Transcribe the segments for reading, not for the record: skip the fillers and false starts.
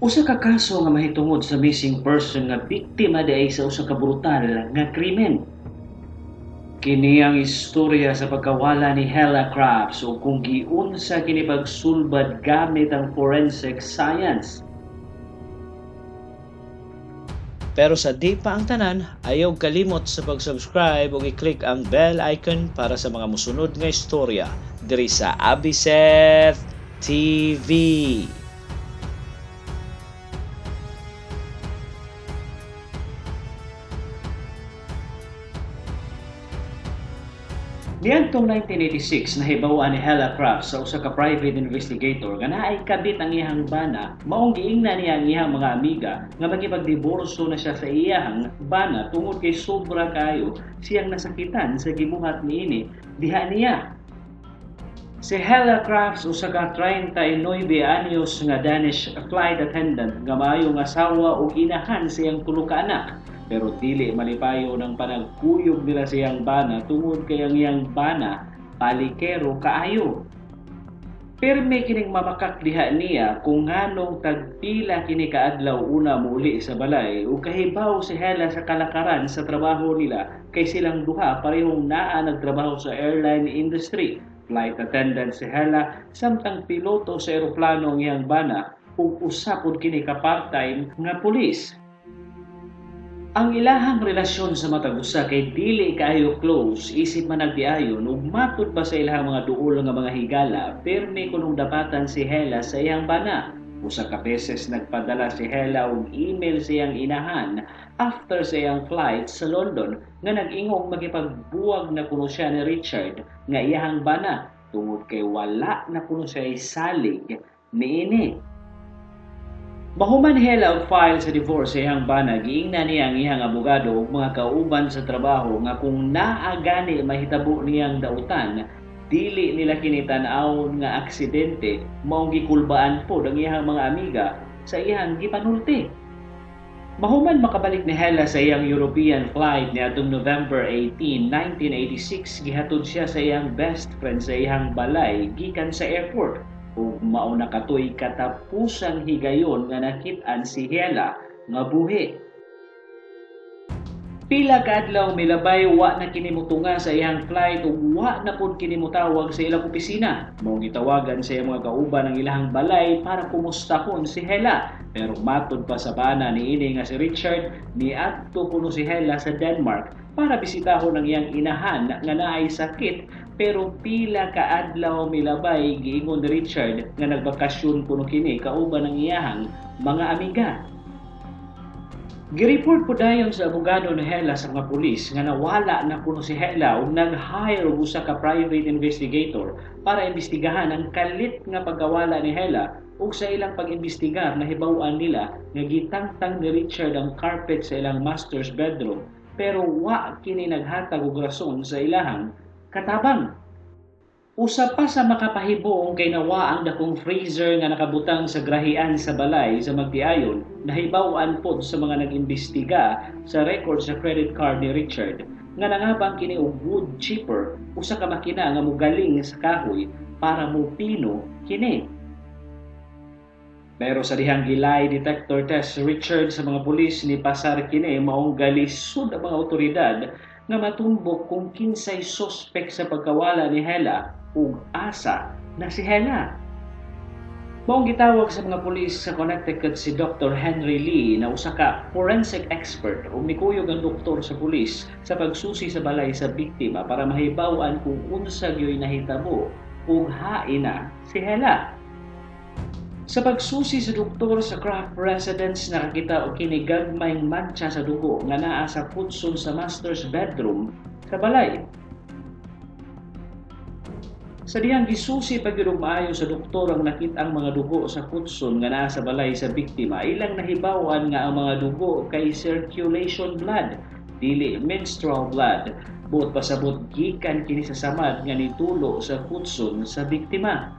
Usa ka kaso nga mahitungod sa missing person nga biktima diay sa usa ka brutal nga krimen. Kini ang istorya sa pagkawala ni Hella Crafts o kung giunsa kini pagsulbad gamit ang forensic science. Pero sa di pa ang tanan, ayaw kalimot sa pag-subscribe o i-click ang bell icon para sa mga musunod nga istorya diri sa Abiseth TV. Niadtong 1986 nahibaw-an ni Hella Crafts sa usa ka private investigator nga naay kabit ang iyang bana, maong giingna niya ang iyang mga amiga nga magipagdiborso na siya sa iyang bana tungod kay sobra kayo siyang nasakitan sa gibuhat niini diha niya. Si Hella Crafts usa ka 39 anyos nga Danish flight attendant nga maayong asawa ug inahan siyang tulo ka anak. Pero dili malipayo ng panagkuyog nila siyang bana tungod kay ang iyang bana palikero kaayo. Pirme kining mamakak diha niya kung nganong tagpila kini kaadlaw una muli sa balay ug kahibaw si Hella sa kalakaran sa trabaho nila kay silang duha parehong naa nagtrabaho sa airline industry. Flight attendant si Hella samtang piloto sa eroplano ang iyang bana ug usa pod kini ka part-time nga pulis. Ang ilahang relasyon sa matag usa kay dili kaayo close isip man nagdiayon ug matud pa sa ilahang mga duol nga mga higala permi kunong dapatan si Hella sa iyang bana. Usa ka beses nagpadala si Hella og email sa iyang inahan after sa iyang flight sa London nga nag-ingong magipagbuwag na kuno siya ni Richard nga iyahang bana tungod kay wala na kuno siya isalig niini. Mahuman Hella og file sa divorce sa iyang bana, giingna niya ang iyang abogado ug mga kauban sa trabaho nga kung naa gani mahitabo niyang dautan, dili nila kini tan-awon nga aksidente, maong gikulbaan pod ang iyang mga amiga sa iyang gipanulti. Mahuman makabalik ni Hella sa iyang European flight niadtong November 18, 1986, gihatod siya sa iyang best friend sa iyang balay gikan sa airport. Ug mao na katoy katapusang higayon nga nakit-an si Hella nga buhi. Pila ka adlaw milabay wa na kini motunga sa iyang flight ug wa na pud kini motawag sa ilang opisina. Mao gitawagan sa iyang mga kauban ng ilahang balay para kumustahon si Hella. Pero matud pa sa bana niini nga si Richard, niadto kuno si Hella sa Denmark para bisitahon ang iyang inahan nga naay sakit. Pero pila ka adlaw milabay giingon ni Richard nga nagbakasyon kuno kini kauban ng iyahang mga amiga. Gireport po dayon sa abogado ni Hella sa mga pulis nga nawala na kuno si Hella ug nag-hire og usa ka private investigator para imbestigahan ang kalit nga pagkawala ni Hella ug sa ilang pag-imbestigar nahibaw-an nila nga gitangtang ni Richard ang carpet sa ilang master's bedroom pero wa kini naghatag og rason sa ilahang katabang. Usa pa sa makapahibong kay nawa ang dakong freezer nga nakabutang sa grahian sa balay sa Magtiayon, nahibaw-an pod sa mga nag-imbestiga sa record sa credit card ni Richard nga nangabang kini og wood chipper, usa ka makina nga mogaling sa kahoy para mopino kini. Pero sa dihang gilay detector test si Richard sa mga pulis ni pasar kini maong galisod ang mga otoridad nga matumbok kung kinsay suspek sa pagkawala ni Hella ug asa na si Hella. Maong gitawag sa mga pulis sa Connecticut si Dr. Henry Lee na usa ka forensic expert ug mikuyog ang doktor sa pulis sa pagsusi sa balay sa biktima para mahibaw-an kung unsa gyoy nahitabo ug hain na si Hella. Sa pagsusi sa doktor sa Craft residence nakakita og kini gagmayng mantsa sa dugo nga naa sa kutson sa master's bedroom sa balay. Sa dihang gisusi pagyud maayo sa doktor ang nakit-ang mga dugo sa kutson nga naa sa balay sa biktima, ilang nahibaw-an nga ang mga dugo kay circulation blood, dili menstrual blood. Buot pasabot gikan kini sa samad nga nitulo sa kutson sa biktima.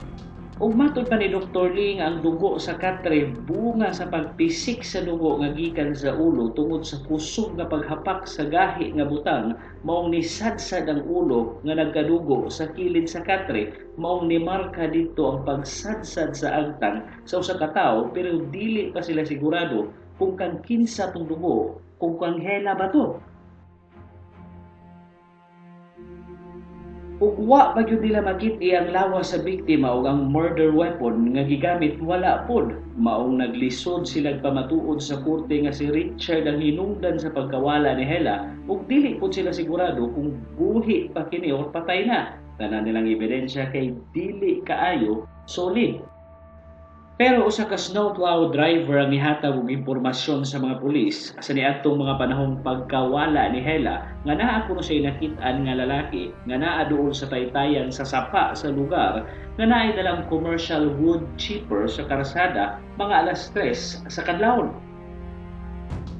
Ug matod pa ni Dr. Lee nga ang dugo sa katre bunga sa pagpisik sa dugo nga gikan sa ulo tungod sa kusog nga paghapak sa gahi nga butang maong nisadsad ang ulo nga nagkadugo sa kilid sa katre maong nimarka dito ang pagsadsad sa agtang sa usa ka tawo pero dili pa sila sigurado kung kang kinsa tong dugo kung kang hela ba to. Ug wa pa gyud nila makit-i ang lawas sa biktima ug ang murder weapon nga gigamit wala pod. Maong naglisod sila pamatuod sa korte nga si Richard ang hinungdan sa pagkawala ni Hela ug dili pod sila sigurado kung buhi pa kini o patay na. Tanan nilang ebidensya kay dili kaayo solid. Pero usa ka snowplow driver ang nihatag og impormasyon sa mga pulis sa niadtong mga panahong pagkawala ni Hela nga naa kuno siya nakit-an nga lalaki nga naa duol sa taytayan sa sapa sa lugar nga naay dalang commercial wood chipper sa karsada mga alas 3 sa kadlawon.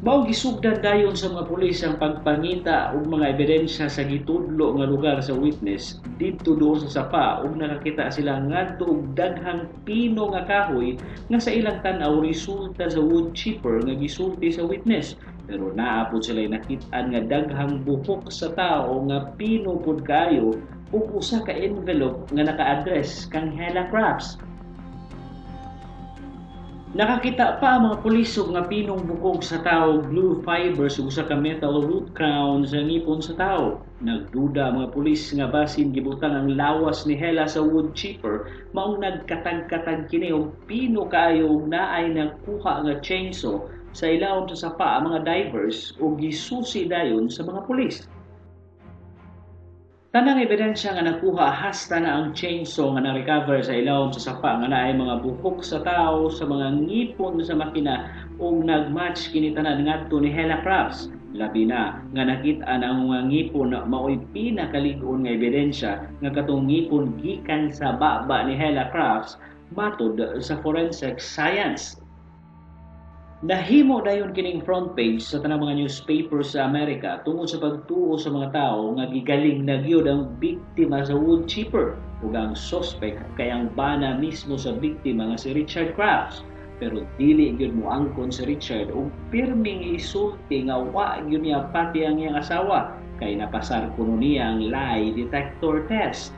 Mao gisugdan dayon sa mga pulis ang pagpangita og mga ebidensya sa gitudlo nga lugar sa witness didto duol sa sapa ug nakakita sila ngadto og daghang pino nga kahoy nga sa ilang tan-aw resulta sa wood chipper nga gisulti sa witness. Pero naapod sila nakit-an nga daghang buhok sa tao nga pino pud kaayo ug usa ka envelope nga naka-address kang Hela Crafts. Nakakita pa ang mga pulis og nga pinong bukog sa tao, blue fibers ug usa ka metal root crown sa ngipon sa tao. Nagduda ang mga pulis nga basin gibutang ang lawas ni Hela sa wood chipper maong nagkatag-katag kini og pino kaayo ug naay nagkuha nga chainsaw sa ilawom sa sapa ang mga divers ug gisusi dayon sa mga pulis. Tanang ebidensya nga nakuha hasta na ang chainsaw nga na-recover sa ilawom sa sapa nga naay mga buhok sa tao sa mga ngipon sa makina ug nagmatch kini tanan ngadto ni Hela Crafts. Labi na nga nakit-an ang mga ngipon mao'y pinakalig-on nga ebidensya nga katong ngipon gikan sa baba ni Hela Crafts matod sa forensic science. Nahimo dayon kining front page sa tanang mga newspapers sa Amerika tungod sa pagtuo sa mga tao nga gigaling na gyud ang biktima sa wood chipper ug ang suspect kay ang bana mismo sa biktima nga si Richard Crafts. Pero dili gyud mo angkon si Richard ug pirming isulti nga wa gyud niya pati ang iyang asawa kay napasar kuno niya ang lie detector test.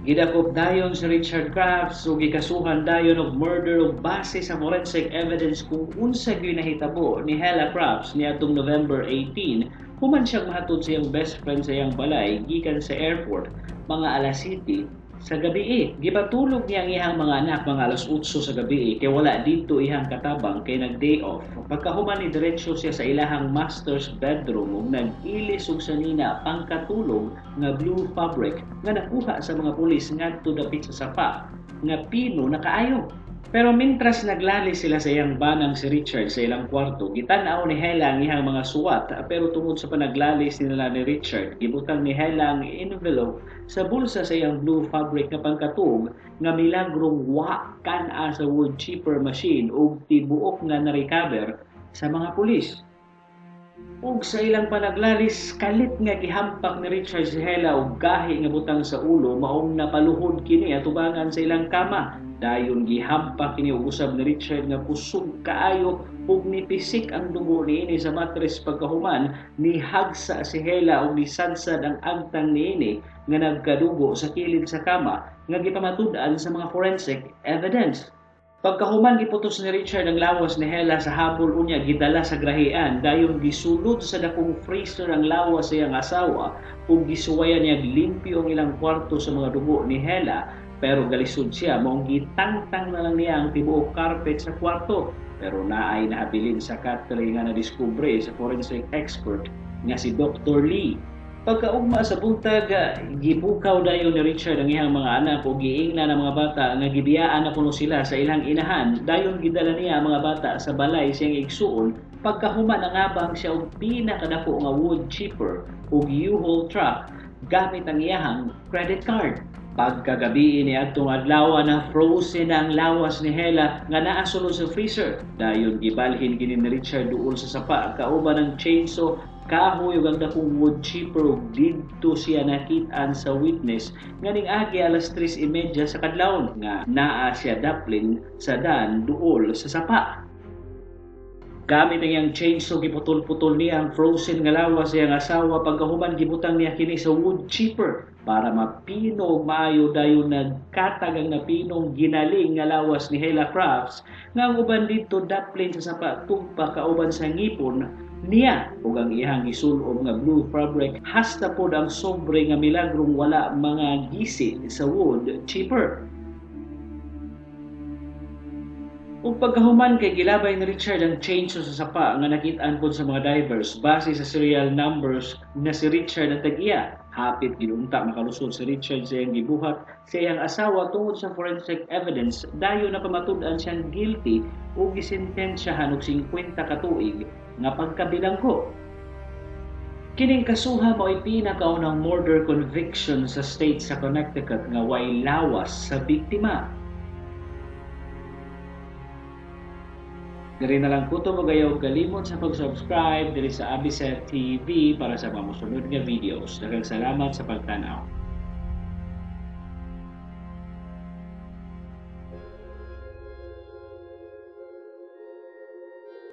Gidakop dayon si Richard Crafts ug gikasuhan dayon og murder ug base sa forensic evidence kung unsa gyud nahitabo ni Hela Crafts niadtong November 18 human siyang mahatod sa iyang best friend sa iyang balay gikan sa airport mga alas 7 sa gabi. Gipatulog niya ang ihang mga anak mga alas 8 sa gabi kay wala dito ihang katabang kay nag-day off. Pagkahuman ni diretso siya sa ilahang master's bedroom ug nag-ilis og sanina pangkatulog nga blue fabric nga nakuha sa mga pulis ngadto dapit sa sapa nga pino na kaayo. Pero mintras naglalis sila sa iyang banang si Richard sa ilang kwarto, gitan-aw ni Hela ang ihang mga suwat pero tungod sa panaglalis nila ni Richard, gibutang ni Hela ang envelope sa bulsa sa iyang blue fabric nga pangkatug nga milagrong wa kan-a sa wood chipper machine ug tibuok nga na-recover sa mga pulis. Ug sa ilang panaglalis, kalit nga gihampak ni Richard si Hela og gahi nga butang sa ulo maong napaluhod kini atubangan sa ilang kama. Dayon gihampak kini og usab ni Richard nga kusog kaayo ug nipisik ang dugo niini sa matres pagkahuman ni hagsa si Hela ug nisadsad ang agtang niini nga nagkadugo sa kilid sa kama nga gipamatud-an sa mga forensic evidence. Pagkahuman giputos ni Richard ang lawas ni Hela sa habol unya gidala sa grahian dayon gisulod sa dakong freezer ang lawas sa iyang asawa ug gisuwayan niya limpyo ang ilang kwarto sa mga dugo ni Hela. Pero galisod siya maong gitangtang na lang niya ang tibuok carpet sa kwarto. Pero naay nahabilin sa katre nga nadiskubre sa forensic expert nga si Dr. Lee. Pagkaugma sa buntag, gibukaw dayon ni Richard ang iyang mga anak o giingna ng mga bata nga gibiyaan na kuno sila sa ilang inahan. Dayon gidala niya ang mga bata sa balay siyang igsuon. Pagkahuman nangabang siya og pinakadako nga wood chipper o U-Haul truck gamit ang iyang credit card. Pagkagabi ni adtong adlaw na frozen ang lawas ni Hela nga naa sulod sa freezer. Dayon gibalhin kini ni Richard duol sa sapa kauban ng chainsaw Kahoy ug ang dakong wood chipper ug didto siya nakit-an sa witness nga ning agi alas 3:30 sa kadlawon nga naa siya daplin sa dan duol sa sapa. Gamit ang iyang chainsaw giputol-putol niya ang frozen nga lawas sa iyang asawa pagkahuman gibutang niya kini sa wood chipper para mapino ug maayo dayon nagkatag ang napinong ginaling nga lawas ni Hela Crafts nga ang uban didto daplin sa sapa tugpa kauban sa ngipon niya ug ang iyang gisulob nga blue fabric hasta pod ang sobre nga milagrong wala mga gisi sa wood chipper. Ug pagkahuman kay gilabay ni Richard ang chainsaw sa sapa nga nakit-an pod sa mga divers base sa serial numbers na si Richard ang tag-iya. Hapit ginunta makalusot si Richard sa iyang gibuhat sa iyang asawa tungod sa forensic evidence dayon na pamatud-an siyang guilty ug gisentensyahan og 50 ka tuig nga pagkabilanggo. Kining kasuha mao'y pinakaunang murder conviction sa state sa Connecticut nga way lawas sa biktima. Diri na lang po ito magayaw kalimot sa pag-subscribe diri sa Abiseth TV para sa mga musunod nga videos. Daghang salamat sa pagtanaw.